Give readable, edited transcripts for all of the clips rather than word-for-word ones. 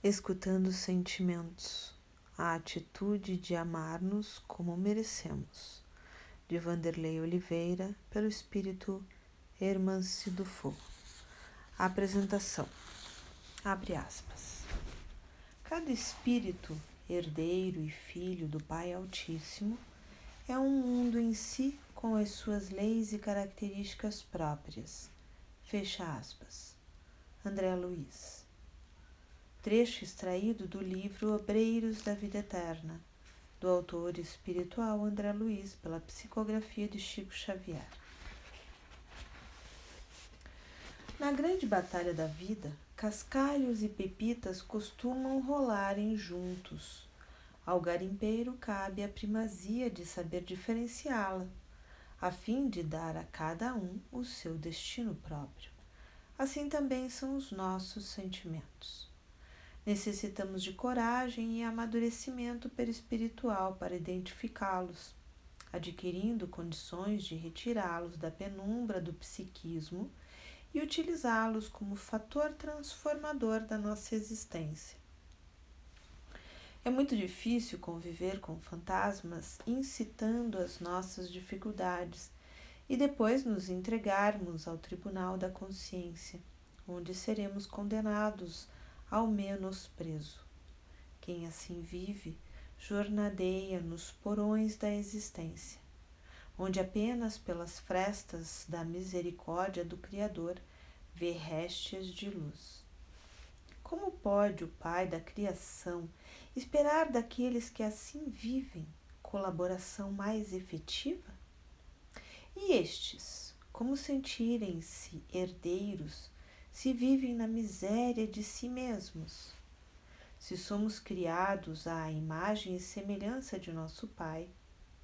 escutando os sentimentos, a atitude de amar-nos como merecemos, de Vanderlei Oliveira, pelo espírito Hermance Dufour. Apresentação. Abre aspas. Cada espírito, herdeiro e filho do Pai Altíssimo, é um mundo em si com as suas leis e características próprias. Fecha aspas. André Luiz. Trecho extraído do livro Obreiros da Vida Eterna, do autor espiritual André Luiz, pela psicografia de Chico Xavier. Na grande batalha da vida, cascalhos e pepitas costumam rolarem juntos. Ao garimpeiro cabe a primazia de saber diferenciá-la, a fim de dar a cada um o seu destino próprio. Assim também são os nossos sentimentos. Necessitamos de coragem e amadurecimento perispiritual para identificá-los, adquirindo condições de retirá-los da penumbra do psiquismo e utilizá-los como fator transformador da nossa existência. É muito difícil conviver com fantasmas incitando as nossas dificuldades e depois nos entregarmos ao tribunal da consciência, onde seremos condenados ao menosprezo. Quem assim vive, jornadeia nos porões da existência, onde apenas pelas frestas da misericórdia do Criador vê restes de luz. Como pode o Pai da criação esperar daqueles que assim vivem colaboração mais efetiva? E estes, como sentirem-se herdeiros se vivem na miséria de si mesmos? Se somos criados à imagem e semelhança de nosso Pai,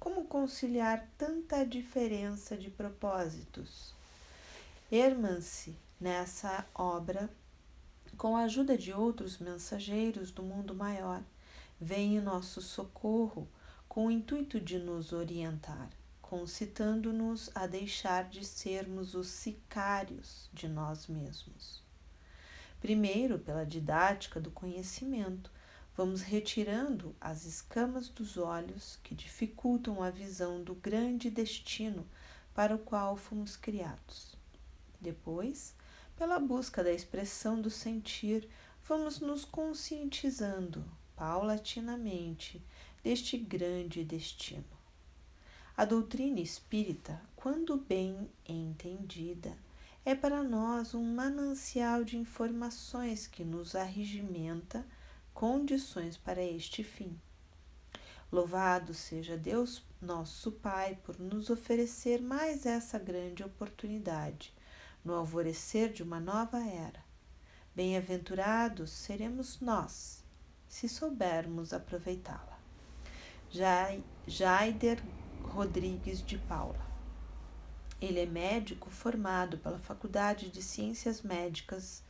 como conciliar tanta diferença de propósitos? Hermance, nessa obra, com a ajuda de outros mensageiros do mundo maior, vem em nosso socorro com o intuito de nos orientar, concitando-nos a deixar de sermos os sicários de nós mesmos. Primeiro, pela didática do conhecimento, vamos retirando as escamas dos olhos que dificultam a visão do grande destino para o qual fomos criados. Depois, pela busca da expressão do sentir, vamos nos conscientizando, paulatinamente, deste grande destino. A doutrina espírita, quando bem entendida, é para nós um manancial de informações que nos arregimenta condições para este fim. Louvado seja Deus, nosso Pai, por nos oferecer mais essa grande oportunidade, no alvorecer de uma nova era. Bem-aventurados seremos nós, se soubermos aproveitá-la. Jaider Rodrigues de Paula. Ele é médico formado pela Faculdade de Ciências Médicas,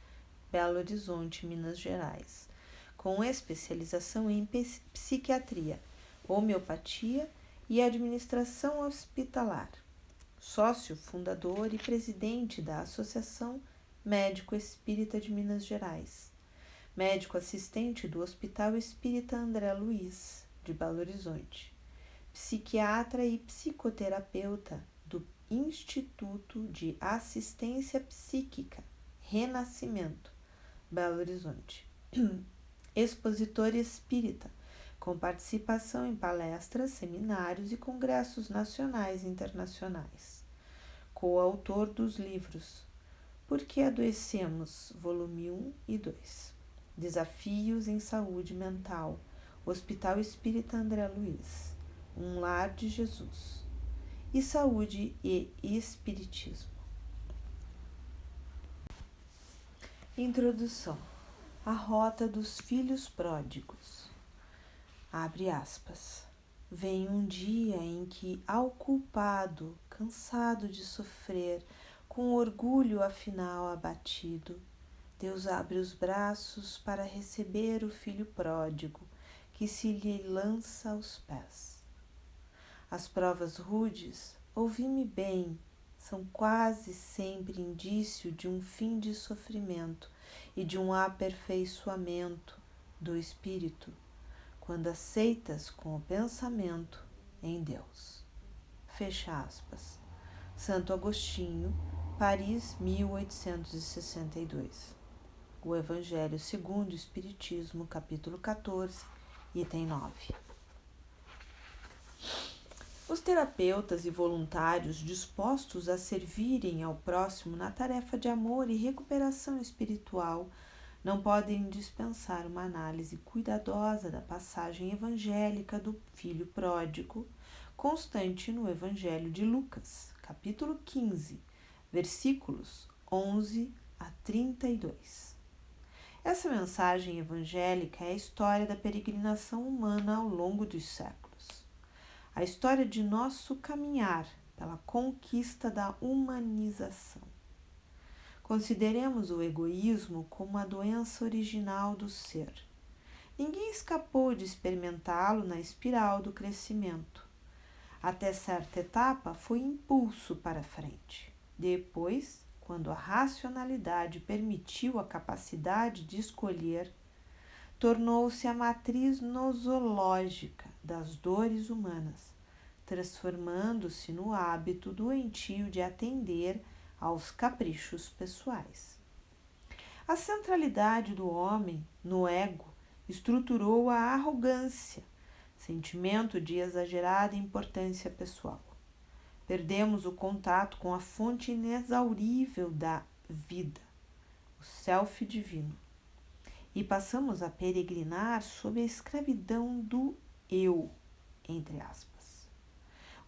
Belo Horizonte, Minas Gerais, com especialização em psiquiatria, homeopatia e administração hospitalar. Sócio fundador e presidente da Associação Médico Espírita de Minas Gerais. Médico assistente do Hospital Espírita André Luiz, de Belo Horizonte. Psiquiatra e psicoterapeuta do Instituto de Assistência Psíquica, Renascimento, Belo Horizonte. Expositor espírita, com participação em palestras, seminários e congressos nacionais e internacionais. Coautor dos livros Por que Adoecemos, volume 1 e 2. Desafios em Saúde Mental, Hospital Espírita André Luiz, Um Lar de Jesus. E Saúde e Espiritismo. Introdução. A Rota dos Filhos Pródigos. Abre aspas. Vem um dia em que, ao culpado, cansado de sofrer, com orgulho afinal abatido, Deus abre os braços para receber o filho pródigo, que se lhe lança aos pés. As provas rudes, ouvi-me bem, são quase sempre indício de um fim de sofrimento e de um aperfeiçoamento do espírito quando aceitas com o pensamento em Deus. Fecha aspas. Santo Agostinho, Paris, 1862. O Evangelho segundo o Espiritismo, capítulo 14, item 9. Os terapeutas e voluntários dispostos a servirem ao próximo na tarefa de amor e recuperação espiritual não podem dispensar uma análise cuidadosa da passagem evangélica do filho pródigo, constante no Evangelho de Lucas, capítulo 15, versículos 11 a 32. Essa mensagem evangélica é a história da peregrinação humana ao longo dos séculos. A história de nosso caminhar pela conquista da humanização. Consideremos o egoísmo como a doença original do ser. Ninguém escapou de experimentá-lo na espiral do crescimento. Até certa etapa foi impulso para frente. Depois, quando a racionalidade permitiu a capacidade de escolher, tornou-se a matriz nosológica das dores humanas, transformando-se no hábito doentio de atender aos caprichos pessoais. A centralidade do homem no ego estruturou a arrogância, sentimento de exagerada importância pessoal. Perdemos o contato com a fonte inexaurível da vida, o self divino, e passamos a peregrinar sob a escravidão do eu, entre aspas.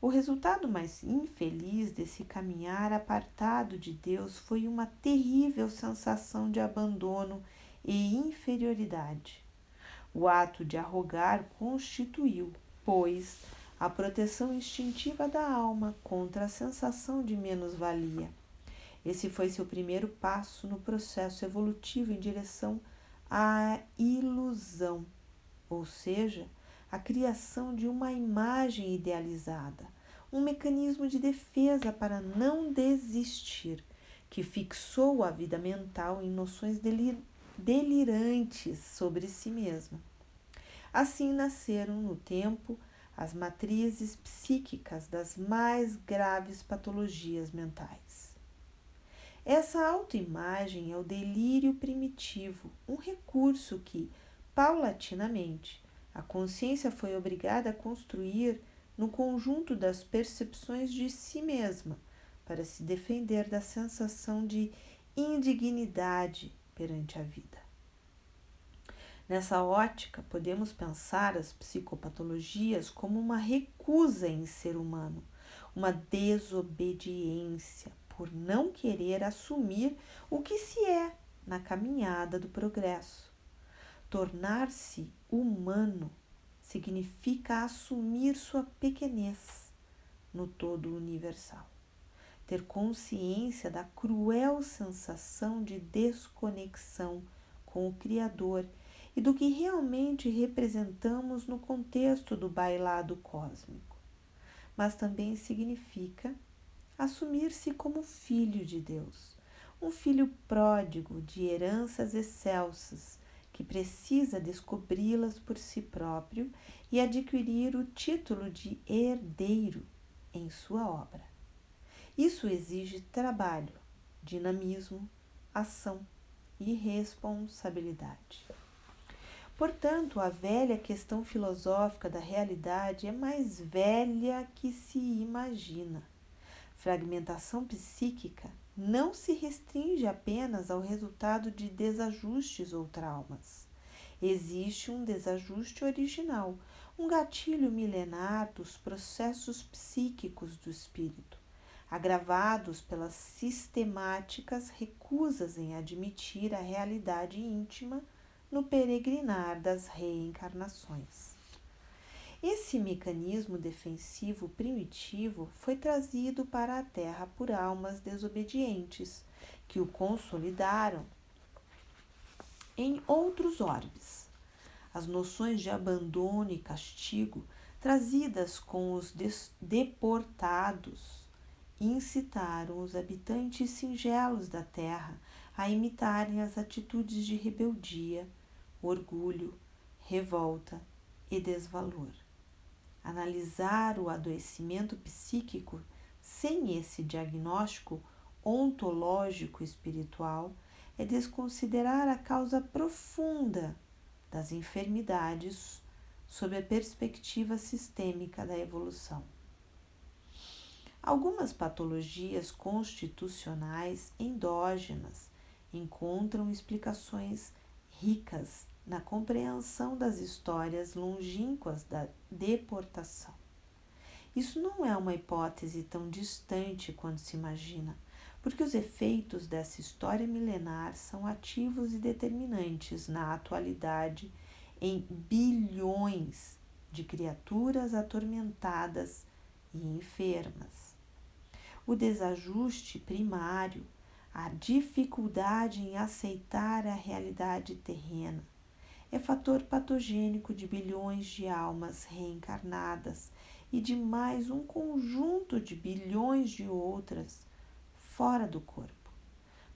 O resultado mais infeliz desse caminhar apartado de Deus foi uma terrível sensação de abandono e inferioridade. O ato de arrogar constituiu, pois, a proteção instintiva da alma contra a sensação de menos-valia. Esse foi seu primeiro passo no processo evolutivo em direção à ilusão, ou seja, a criação de uma imagem idealizada, um mecanismo de defesa para não desistir, que fixou a vida mental em noções delirantes sobre si mesma. Assim nasceram no tempo as matrizes psíquicas das mais graves patologias mentais. Essa autoimagem é o delírio primitivo, um recurso que, paulatinamente, a consciência foi obrigada a construir no conjunto das percepções de si mesma, para se defender da sensação de indignidade perante a vida. Nessa ótica, podemos pensar as psicopatologias como uma recusa em ser humano, uma desobediência por não querer assumir o que se é na caminhada do progresso. Tornar-se humano significa assumir sua pequenez no todo universal. Ter consciência da cruel sensação de desconexão com o Criador e do que realmente representamos no contexto do bailado cósmico. Mas também significa assumir-se como filho de Deus, um filho pródigo de heranças excelsas, que precisa descobri-las por si próprio e adquirir o título de herdeiro em sua obra. Isso exige trabalho, dinamismo, ação e responsabilidade. Portanto, a velha questão filosófica da realidade é mais velha que se imagina. Fragmentação psíquica não se restringe apenas ao resultado de desajustes ou traumas. Existe um desajuste original, um gatilho milenar dos processos psíquicos do espírito, agravados pelas sistemáticas recusas em admitir a realidade íntima no peregrinar das reencarnações. Esse mecanismo defensivo primitivo foi trazido para a Terra por almas desobedientes, que o consolidaram em outros orbes. As noções de abandono e castigo, trazidas com os deportados, incitaram os habitantes singelos da Terra a imitarem as atitudes de rebeldia, orgulho, revolta e desvalor. Analisar o adoecimento psíquico sem esse diagnóstico ontológico espiritual é desconsiderar a causa profunda das enfermidades sob a perspectiva sistêmica da evolução. Algumas patologias constitucionais endógenas encontram explicações ricas na compreensão das histórias longínquas da deportação. Isso não é uma hipótese tão distante quanto se imagina, porque os efeitos dessa história milenar são ativos e determinantes na atualidade em bilhões de criaturas atormentadas e enfermas. O desajuste primário, a dificuldade em aceitar a realidade terrena, é fator patogênico de bilhões de almas reencarnadas e de mais um conjunto de bilhões de outras fora do corpo,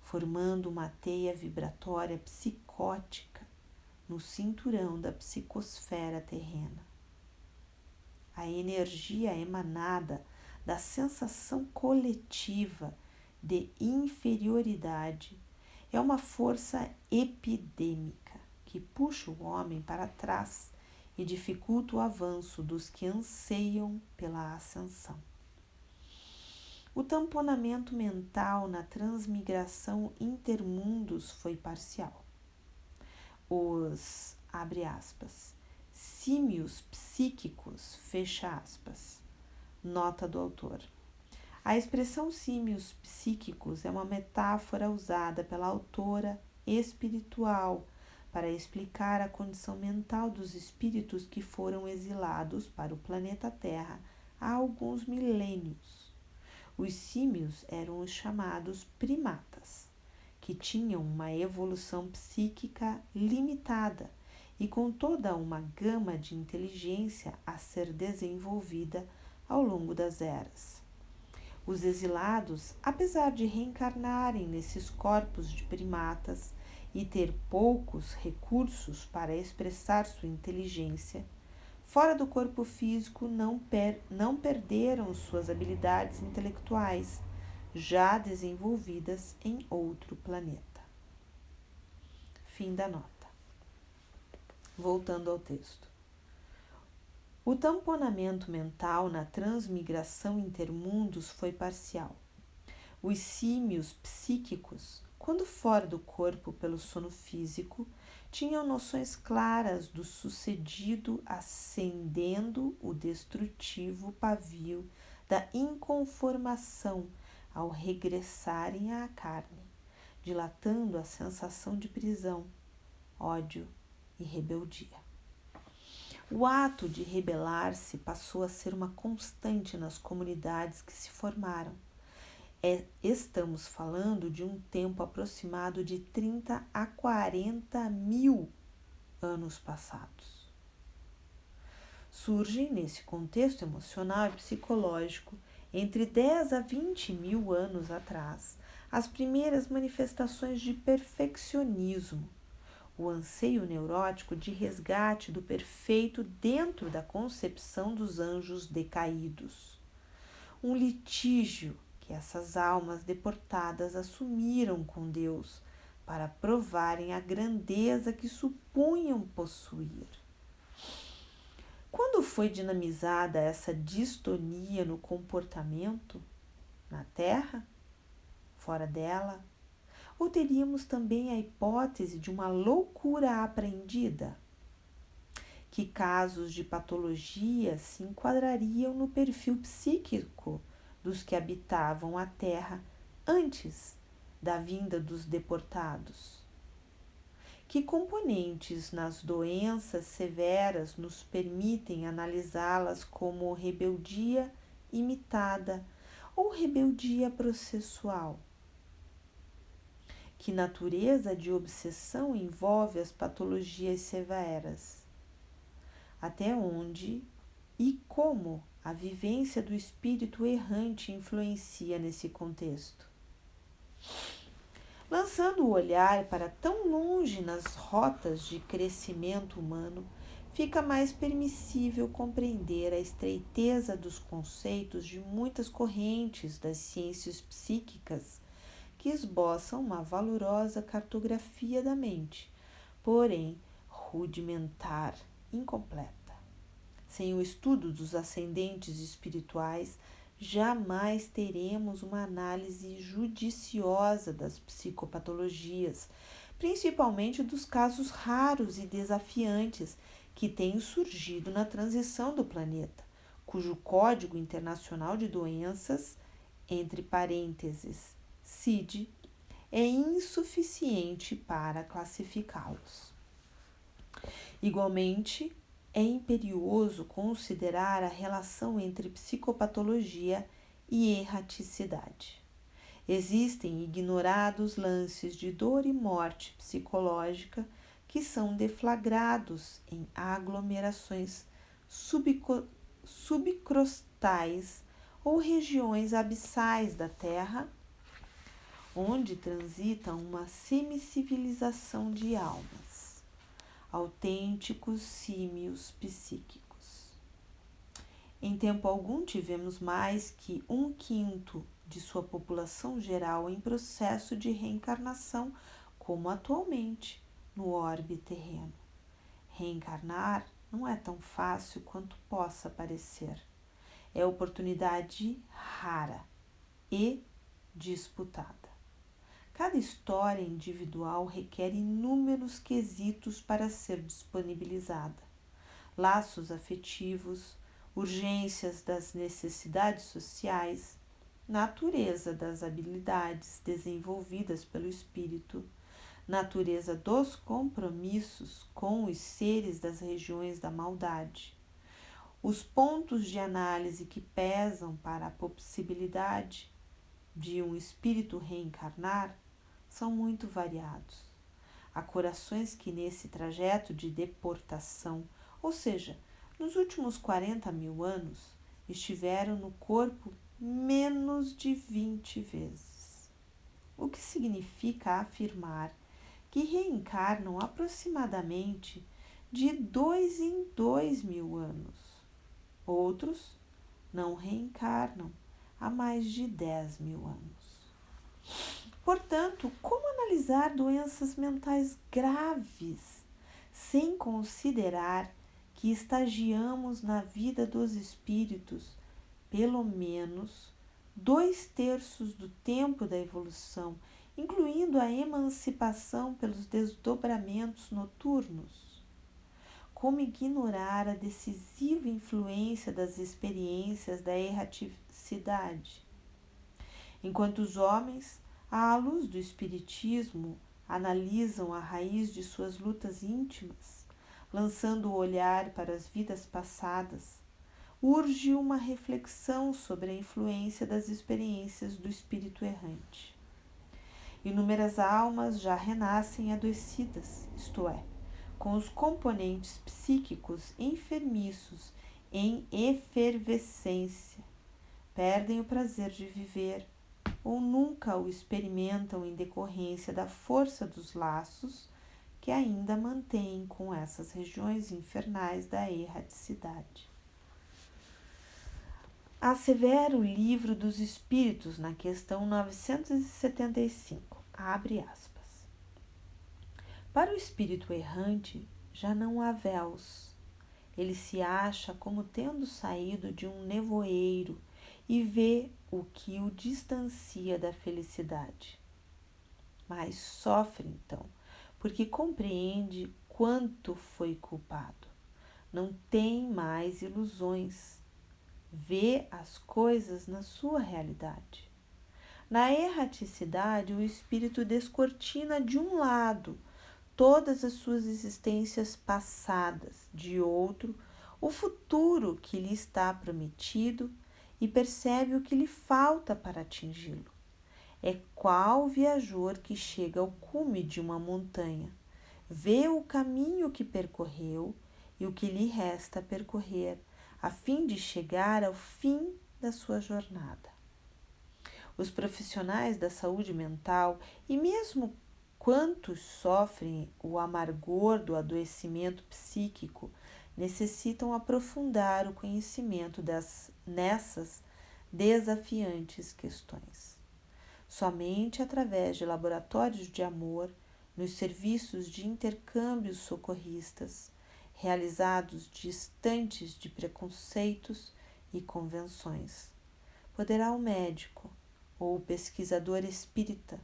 formando uma teia vibratória psicótica no cinturão da psicosfera terrena. A energia emanada da sensação coletiva de inferioridade é uma força epidêmica que puxa o homem para trás e dificulta o avanço dos que anseiam pela ascensão. O tamponamento mental na transmigração intermundos foi parcial. Os, abre aspas, símios psíquicos, fecha aspas. Nota do autor. A expressão símios psíquicos é uma metáfora usada pela autora espiritual para explicar a condição mental dos espíritos que foram exilados para o planeta Terra há alguns milênios. Os símios eram os chamados primatas, que tinham uma evolução psíquica limitada e com toda uma gama de inteligência a ser desenvolvida ao longo das eras. Os exilados, apesar de reencarnarem nesses corpos de primatas e ter poucos recursos para expressar sua inteligência, fora do corpo físico não perderam suas habilidades intelectuais, já desenvolvidas em outro planeta. Fim da nota. Voltando ao texto. O tamponamento mental na transmigração intermundos foi parcial. Os símios psíquicos, quando fora do corpo pelo sono físico, tinham noções claras do sucedido ascendendo o destrutivo pavio da inconformação ao regressarem à carne, dilatando a sensação de prisão, ódio e rebeldia. O ato de rebelar-se passou a ser uma constante nas comunidades que se formaram. Estamos falando de um tempo aproximado de 30 a 40 mil anos passados. Surgem, nesse contexto emocional e psicológico, entre 10 a 20 mil anos atrás, as primeiras manifestações de perfeccionismo, o anseio neurótico de resgate do perfeito dentro da concepção dos anjos decaídos. Um litígio que essas almas deportadas assumiram com Deus para provarem a grandeza que supunham possuir. Quando foi dinamizada essa distonia no comportamento? Na Terra? Fora dela? Ou teríamos também a hipótese de uma loucura apreendida? Que casos de patologia se enquadrariam no perfil psíquico dos que habitavam a Terra antes da vinda dos deportados? Que componentes nas doenças severas nos permitem analisá-las como rebeldia imitada ou rebeldia processual? Que natureza de obsessão envolve as patologias severas? Até onde e como a vivência do espírito errante influencia nesse contexto? Lançando o olhar para tão longe nas rotas de crescimento humano, fica mais permissível compreender a estreiteza dos conceitos de muitas correntes das ciências psíquicas que esboçam uma valorosa cartografia da mente, porém rudimentar, incompleta. Sem o estudo dos ascendentes espirituais, jamais teremos uma análise judiciosa das psicopatologias, principalmente dos casos raros e desafiantes que têm surgido na transição do planeta, cujo Código Internacional de Doenças, entre parênteses, CID, é insuficiente para classificá-los. Igualmente, é imperioso considerar a relação entre psicopatologia e erraticidade. Existem ignorados lances de dor e morte psicológica que são deflagrados em aglomerações subcrostais ou regiões abissais da Terra, onde transita uma semicivilização de almas, autênticos símios psíquicos. Em tempo algum tivemos mais que 1/5 de sua população geral em processo de reencarnação, como atualmente no orbe terreno. Reencarnar não é tão fácil quanto possa parecer. É oportunidade rara e disputada. Cada história individual requer inúmeros quesitos para ser disponibilizada. Laços afetivos, urgências das necessidades sociais, natureza das habilidades desenvolvidas pelo espírito, natureza dos compromissos com os seres das regiões da maldade. Os pontos de análise que pesam para a possibilidade de um espírito reencarnar são muito variados. Há corações que nesse trajeto de deportação, ou seja, nos últimos 40 mil anos, estiveram no corpo menos de 20 vezes. O que significa afirmar que reencarnam aproximadamente de 2 em 2 mil anos. Outros não reencarnam há mais de 10 mil anos. Portanto, como analisar doenças mentais graves sem considerar que estagiamos na vida dos espíritos pelo menos 2/3 do tempo da evolução, incluindo a emancipação pelos desdobramentos noturnos? Como ignorar a decisiva influência das experiências da erraticidade? Enquanto os homens, à luz do espiritismo, analisam a raiz de suas lutas íntimas, lançando o olhar para as vidas passadas, urge uma reflexão sobre a influência das experiências do espírito errante. Inúmeras almas já renascem adoecidas, isto é, com os componentes psíquicos enfermiços em efervescência, perdem o prazer de viver ou nunca o experimentam em decorrência da força dos laços que ainda mantêm com essas regiões infernais da erraticidade. Assevera o Livro dos Espíritos na questão 975, abre aspas. Para o espírito errante já não há véus. Ele se acha como tendo saído de um nevoeiro e vê o que o distancia da felicidade. Mas sofre então, porque compreende quanto foi culpado. Não tem mais ilusões. Vê as coisas na sua realidade. Na erraticidade, o espírito descortina de um lado todas as suas existências passadas, de outro, o futuro que lhe está prometido e percebe o que lhe falta para atingi-lo. É qual viajor que chega ao cume de uma montanha, vê o caminho que percorreu e o que lhe resta percorrer, a fim de chegar ao fim da sua jornada. Os profissionais da saúde mental e mesmo quantos sofrem o amargor do adoecimento psíquico necessitam aprofundar o conhecimento nessas desafiantes questões. Somente através de laboratórios de amor, nos serviços de intercâmbios socorristas, realizados distantes de preconceitos e convenções, poderá o médico ou o pesquisador espírita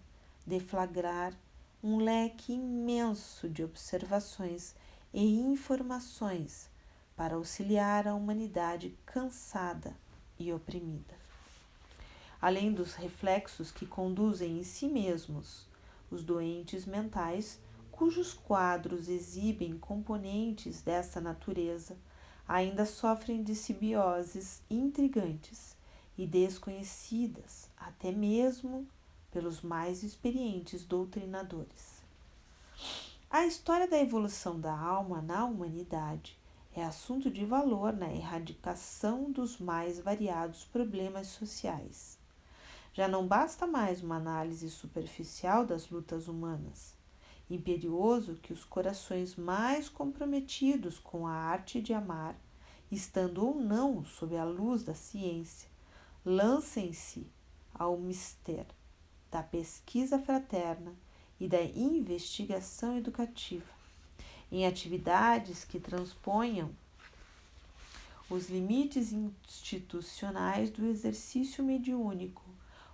deflagrar um leque imenso de observações e informações para auxiliar a humanidade cansada e oprimida. Além dos reflexos que conduzem em si mesmos os doentes mentais, cujos quadros exibem componentes dessa natureza, ainda sofrem de simbioses intrigantes e desconhecidas até mesmo pelos mais experientes doutrinadores. A história da evolução da alma na humanidade é assunto de valor na erradicação dos mais variados problemas sociais. Já não basta mais uma análise superficial das lutas humanas. Imperioso que os corações mais comprometidos com a arte de amar, estando ou não sob a luz da ciência, lancem-se ao mistério da pesquisa fraterna e da investigação educativa, em atividades que transponham os limites institucionais do exercício mediúnico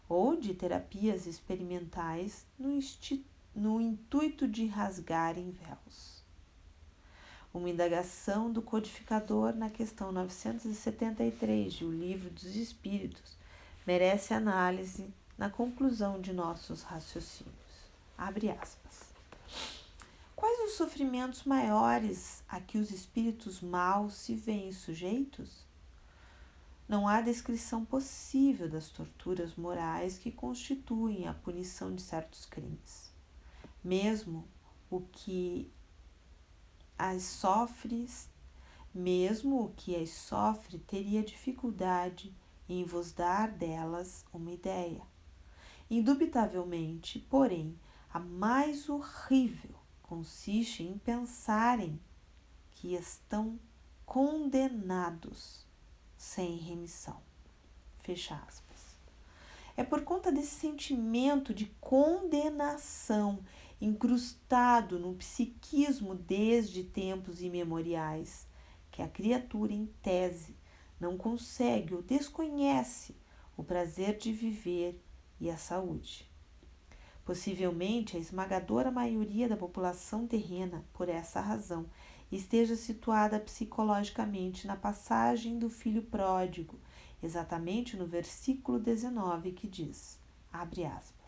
ou de terapias experimentais no intuito de rasgarem véus. Uma indagação do codificador na questão 973 de O Livro dos Espíritos merece análise na conclusão de nossos raciocínios. Abre aspas. Quais os sofrimentos maiores a que os espíritos maus se veem sujeitos? Não há descrição possível das torturas morais que constituem a punição de certos crimes. Mesmo o que as sofre teria dificuldade em vos dar delas uma ideia. Indubitavelmente, porém, a mais horrível consiste em pensarem que estão condenados sem remissão. Fecha aspas. É por conta desse sentimento de condenação incrustado no psiquismo desde tempos imemoriais que a criatura, em tese, não consegue ou desconhece o prazer de viver e a saúde. Possivelmente, a esmagadora maioria da população terrena, por essa razão, esteja situada psicologicamente na passagem do filho pródigo, exatamente no versículo 19, que diz, abre aspas,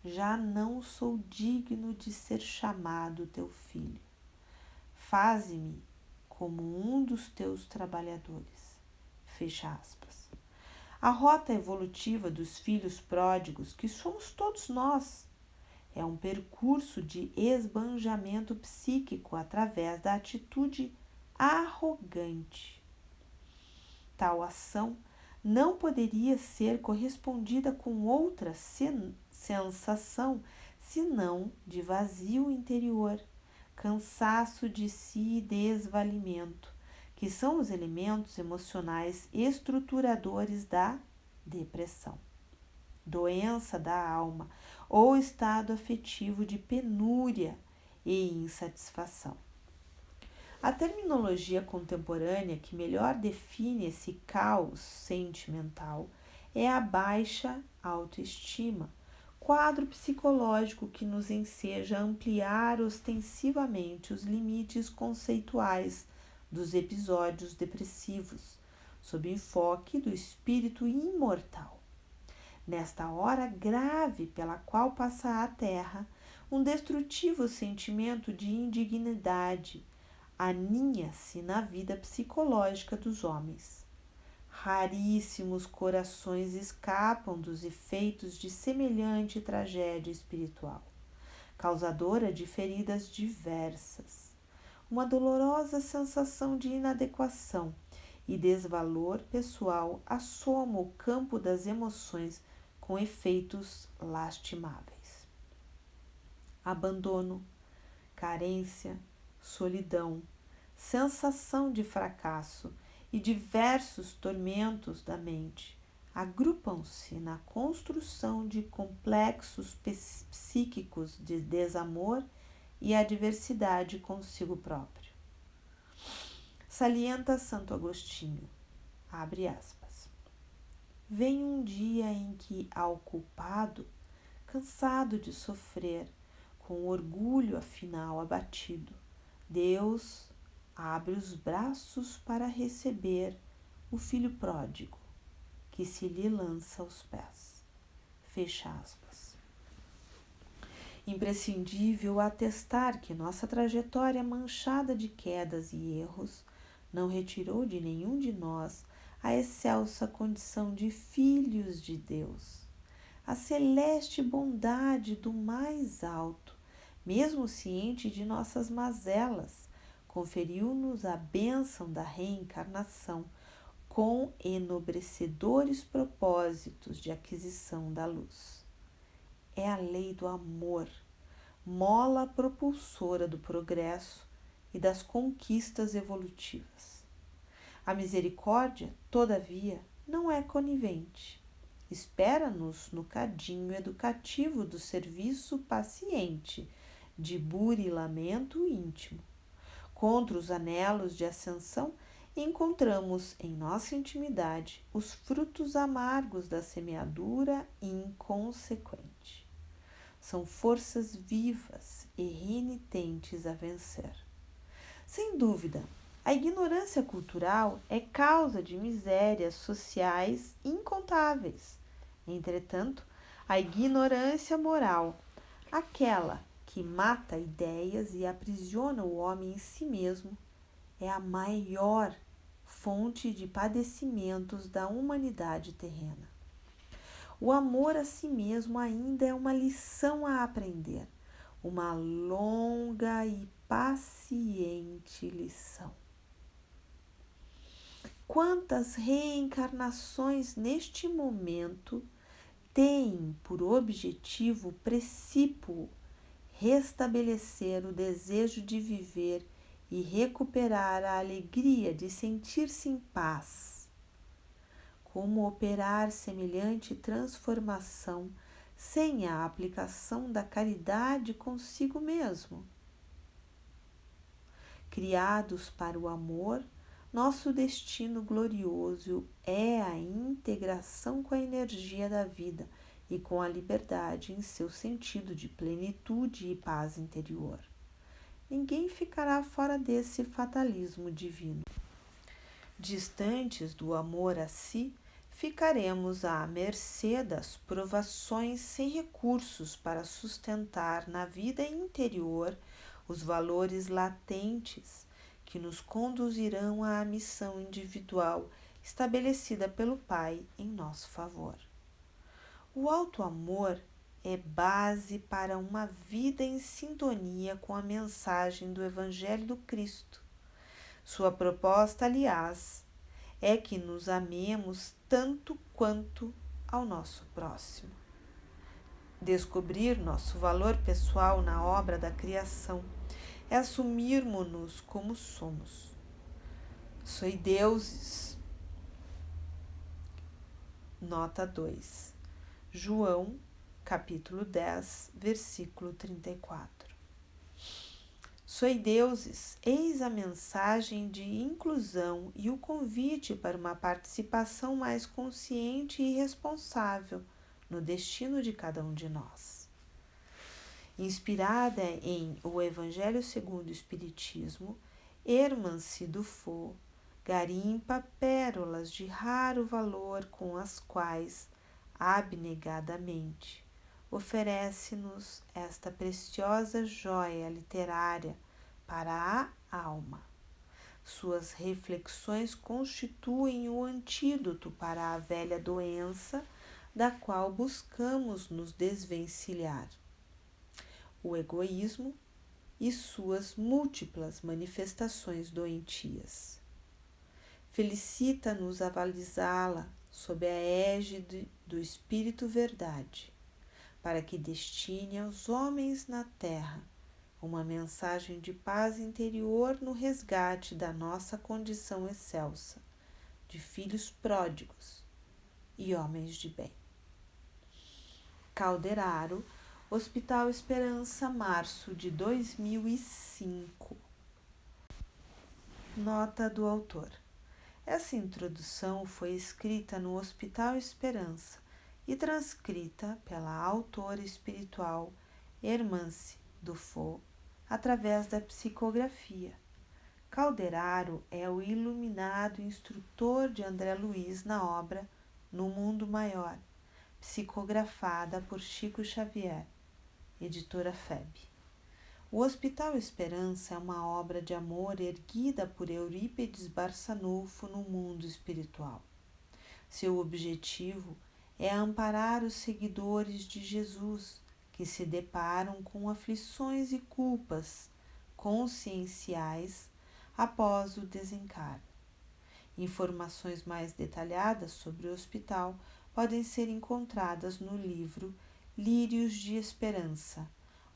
já não sou digno de ser chamado teu filho. Faze-me como um dos teus trabalhadores. Fecha aspas. A rota evolutiva dos filhos pródigos, que somos todos nós, é um percurso de esbanjamento psíquico através da atitude arrogante. Tal ação não poderia ser correspondida com outra sensação senão de vazio interior, cansaço de si e desvalimento, que são os elementos emocionais estruturadores da depressão, doença da alma ou estado afetivo de penúria e insatisfação. A terminologia contemporânea que melhor define esse caos sentimental é a baixa autoestima, quadro psicológico que nos enseja a ampliar ostensivamente os limites conceituais dos episódios depressivos, sob enfoque do espírito imortal. Nesta hora grave pela qual passa a terra, um destrutivo sentimento de indignidade aninha-se na vida psicológica dos homens. Raríssimos corações escapam dos efeitos de semelhante tragédia espiritual, causadora de feridas diversas. Uma dolorosa sensação de inadequação e desvalor pessoal assoma o campo das emoções com efeitos lastimáveis. Abandono, carência, solidão, sensação de fracasso e diversos tormentos da mente agrupam-se na construção de complexos psíquicos de desamor e adversidade consigo próprio. Salienta Santo Agostinho, abre aspas, vem um dia em que ao culpado, cansado de sofrer, com orgulho afinal abatido, Deus abre os braços para receber o filho pródigo, que se lhe lança aos pés. Fecha aspas. Imprescindível atestar que nossa trajetória manchada de quedas e erros não retirou de nenhum de nós a excelsa condição de filhos de Deus. A celeste bondade do mais alto, mesmo ciente de nossas mazelas, conferiu-nos a bênção da reencarnação com enobrecedores propósitos de aquisição da luz. É a lei do amor, mola propulsora do progresso e das conquistas evolutivas. A misericórdia, todavia, não é conivente. Espera-nos no cadinho educativo do serviço paciente, de burilamento íntimo. Contra os anelos de ascensão, encontramos em nossa intimidade os frutos amargos da semeadura inconsequente. São forças vivas e renitentes a vencer. Sem dúvida, a ignorância cultural é causa de misérias sociais incontáveis. Entretanto, a ignorância moral, aquela que mata ideias e aprisiona o homem em si mesmo, é a maior fonte de padecimentos da humanidade terrena. O amor a si mesmo ainda é uma lição a aprender, uma longa e paciente lição. Quantas reencarnações neste momento têm por objetivo precípuo restabelecer o desejo de viver e recuperar a alegria de sentir-se em paz? Como operar semelhante transformação sem a aplicação da caridade consigo mesmo? Criados para o amor, nosso destino glorioso é a integração com a energia da vida e com a liberdade em seu sentido de plenitude e paz interior. Ninguém ficará fora desse fatalismo divino. Distantes do amor a si, ficaremos à mercê das provações sem recursos para sustentar na vida interior os valores latentes que nos conduzirão à missão individual estabelecida pelo Pai em nosso favor. O alto amor é base para uma vida em sintonia com a mensagem do Evangelho do Cristo. Sua proposta, aliás, é que nos amemos tanto quanto ao nosso próximo. Descobrir nosso valor pessoal na obra da criação é assumirmos-nos como somos. Sois deuses. Nota 2. João, capítulo 10, versículo 34. Sois deuses, eis a mensagem de inclusão e o convite para uma participação mais consciente e responsável no destino de cada um de nós. Inspirada em O Evangelho segundo o Espiritismo, Hermann Dufour garimpa pérolas de raro valor com as quais, abnegadamente, oferece-nos esta preciosa joia literária para a alma. Suas reflexões constituem o antídoto para a velha doença da qual buscamos nos desvencilhar: o egoísmo e suas múltiplas manifestações doentias. Felicita-nos avalizá-la sob a égide do Espírito Verdade, para que destine aos homens na terra uma mensagem de paz interior no resgate da nossa condição excelsa, de filhos pródigos e homens de bem. Calderaro, Hospital Esperança, março de 2005. Nota do autor. Essa introdução foi escrita no Hospital Esperança e transcrita pela autora espiritual Hermance Dufault através da psicografia. Calderaro é o iluminado instrutor de André Luiz na obra No Mundo Maior, psicografada por Chico Xavier, editora FEB. O Hospital Esperança é uma obra de amor erguida por Eurípides Barçanufo no mundo espiritual. Seu objetivo é amparar os seguidores de Jesus que se deparam com aflições e culpas conscienciais após o desencarne. Informações mais detalhadas sobre o hospital podem ser encontradas no livro Lírios de Esperança,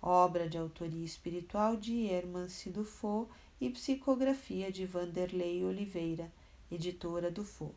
obra de autoria espiritual de Hermance Dufault e psicografia de Vanderlei Oliveira, editora Dufault.